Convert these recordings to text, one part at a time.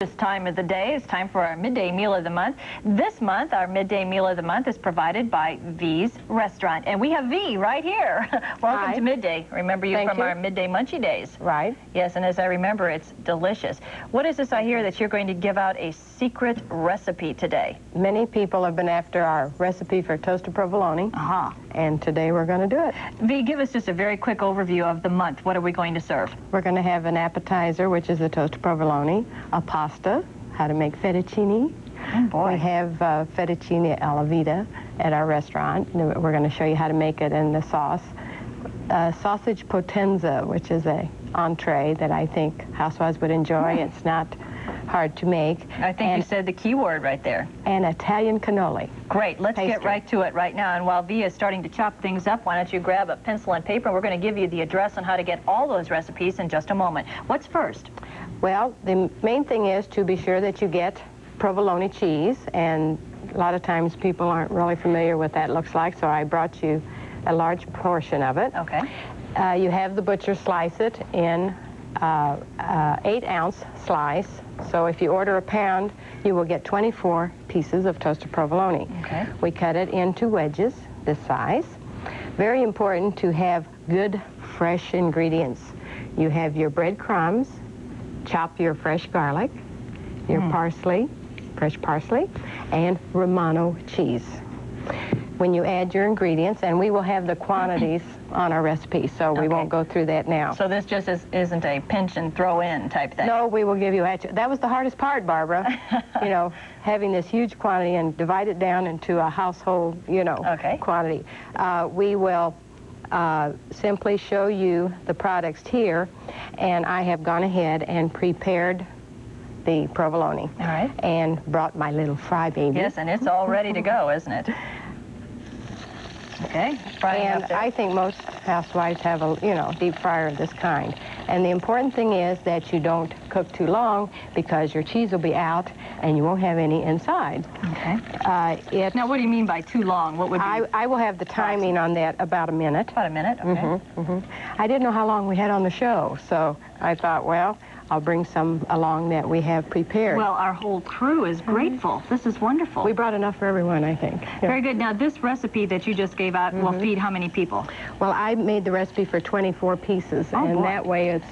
This time of the day is time for our midday meal of the month. This month, our midday meal of the month is provided by V's Restaurant. And we have V right here. Welcome Hi. to Midday. Remember you from our Midday Munchie days. Right. Yes, and as I remember, it's delicious. What is this I hear that you're going to give out a secret recipe today? Many people have been after our recipe for toasted provolone. And today we're going to do it. V, give us just a very quick overview of the month. What are we going to serve? We're going to have an appetizer, which is the toasted provolone, a pasta, how to make fettuccine. Oh, boy. We have fettuccine alla vita at our restaurant. We're going to show you how to make it in the sauce. Sausage potenza, which is a entree that I think housewives would enjoy. It's not hard to make. I think you said the key word right there. And Italian cannoli. Great. Let's get right to it right now. And while V is starting to chop things up, why don't you grab a pencil and paper? We're going to give you the address on how to get all those recipes in just a moment. What's first? Well, the main thing is to be sure that you get provolone cheese, and a lot of times people aren't really familiar with what that looks like, so I brought you a large portion of it. Okay. You have the butcher slice it in 8-ounce slice. So if you order a pound, you will get 24 pieces of toasted provolone. Okay. We cut it into wedges this size. Very important to have good, fresh ingredients. You have your breadcrumbs, chop your fresh garlic, your parsley, fresh parsley, and Romano cheese. When you add your ingredients, and we will have the quantities on our recipe, so we won't go through that now. So this just isn't a pinch and throw in type thing? No, we will give you actually. That was the hardest part, Barbara. You know, having this huge quantity and divide it down into a household, quantity. We will simply show you the products here, and I have gone ahead and prepared the provolone. All right. And brought my little fry baby. Yes, and it's all ready to go, isn't it? Okay. And I think most housewives have a, deep fryer of this kind. And the important thing is that you don't cook too long, because your cheese will be out and you won't have any inside. Okay. Now, what do you mean by too long? What would be? I will have the timing on that about a minute. About a minute, okay. I didn't know how long we had on the show, so I thought, well, I'll bring some along that we have prepared. Well, our whole crew is grateful. This is wonderful. We brought enough for everyone, I think. Yeah. Very good. Now, this recipe that you just gave out will feed how many people? Well, I made the recipe for 24 pieces, and that way it's,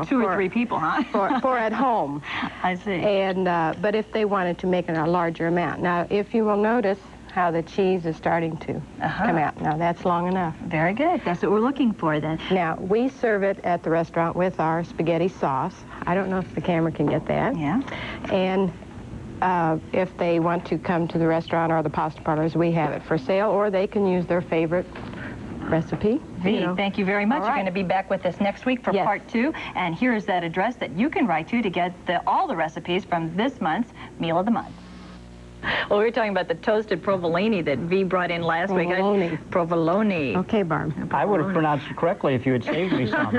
2 or 3 people, huh? for at home. I see. And but if they wanted to make it a larger amount. Now, if you will notice how the cheese is starting to come out. Now, that's long enough. Very good. That's what we're looking for, then. Now, we serve it at the restaurant with our spaghetti sauce. I don't know if the camera can get that. Yeah. And if they want to come to the restaurant or the pasta parlors, we have it for sale, or they can use their favorite recipe. V, thank you very much. You're going to be back with us next week for part 2. And here's that address that you can write to get all the recipes from this month's Meal of the Month. Well, we were talking about the toasted provolone that V brought in last week. Provolone. Okay, Barb. I would have pronounced it correctly if you had saved me some.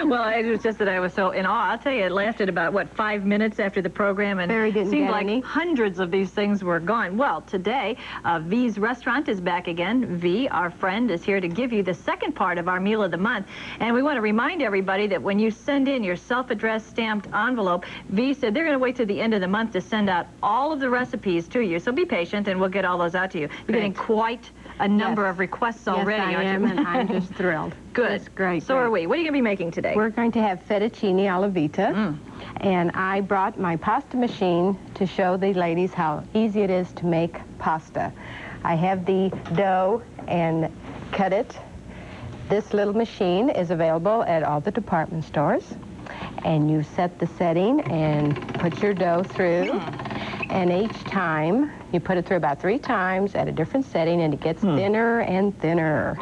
Well, it was just that I was so in awe. I'll tell you, it lasted about, 5 minutes after the program, and it seemed like hundreds of these things were gone. Well, today, V's Restaurant is back again. V, our friend, is here to give you the second part of our Meal of the Month. And we want to remind everybody that when you send in your self-addressed stamped envelope, V said they're going to wait till the end of the month to send out all of the recipes to you. So be patient, and we'll get all those out to you. You're getting quite a number of requests already, I am, and I'm just thrilled. Good. That's great. So are we. What are you going to be making today? We're going to have fettuccine alla vita, and I brought my pasta machine to show the ladies how easy it is to make pasta. I have the dough and cut it. This little machine is available at all the department stores, and you set the setting and put your dough through. And each time, you put it through about 3 times at a different setting, and it gets thinner and thinner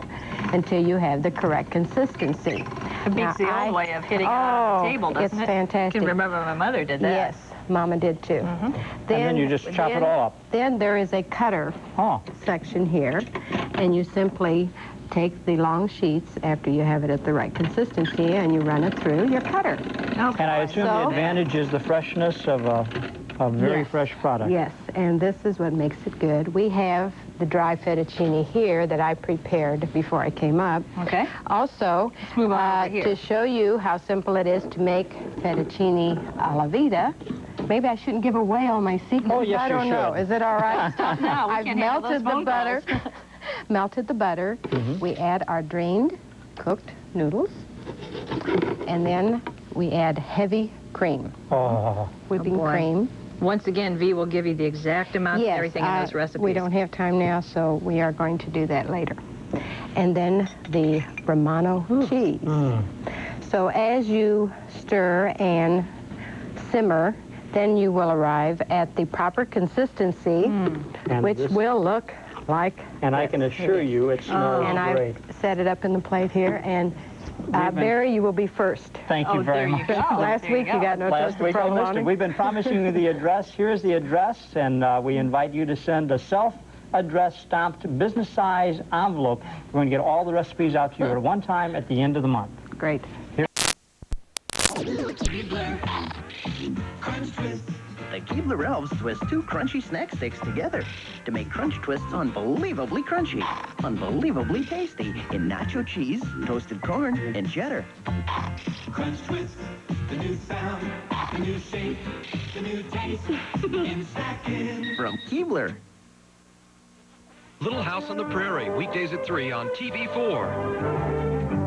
until you have the correct consistency. It beats the old way of hitting on the table, doesn't it? It's fantastic. I can remember my mother did that. Yes, Mama did too. And then you just chop it all up. Then there is a cutter section here, and you simply take the long sheets after you have it at the right consistency, and you run it through your cutter. And I assume the advantage is the freshness of a very fresh product. Yes, and this is what makes it good. We have the dry fettuccine here that I prepared before I came up. Okay. Also, let's move on over here to show you how simple it is to make fettuccine alla vita, Maybe I shouldn't give away all my secrets. Oh, yes, I don't know. Is it all right? Stop now. I've melted the butter. Melted the butter. We add our drained, cooked noodles. And then we add heavy cream. Oh. Whipping cream. Once again, V will give you the exact amount of everything in those recipes. We don't have time now, so we are going to do that later. And then the Romano cheese. So as you stir and simmer, then you will arrive at the proper consistency, which will look like... And I can assure you it smells great. And I've set it up in the plate here, and Barry, you will be first. Thank you very much. Last week you got no Last week I missed it. We've been promising you the address. Here's the address, and we invite you to send a self-addressed stamped business-size envelope. We're going to get all the recipes out to you at one time at the end of the month. Great. Crunch Twist. The Keebler Elves twist 2 crunchy snack sticks together to make Crunch Twists unbelievably crunchy, unbelievably tasty in nacho cheese, toasted corn, and cheddar. Crunch Twist, the new sound, the new shape, the new taste in snacking. From Keebler. Little House on the Prairie, weekdays at 3 on TV4.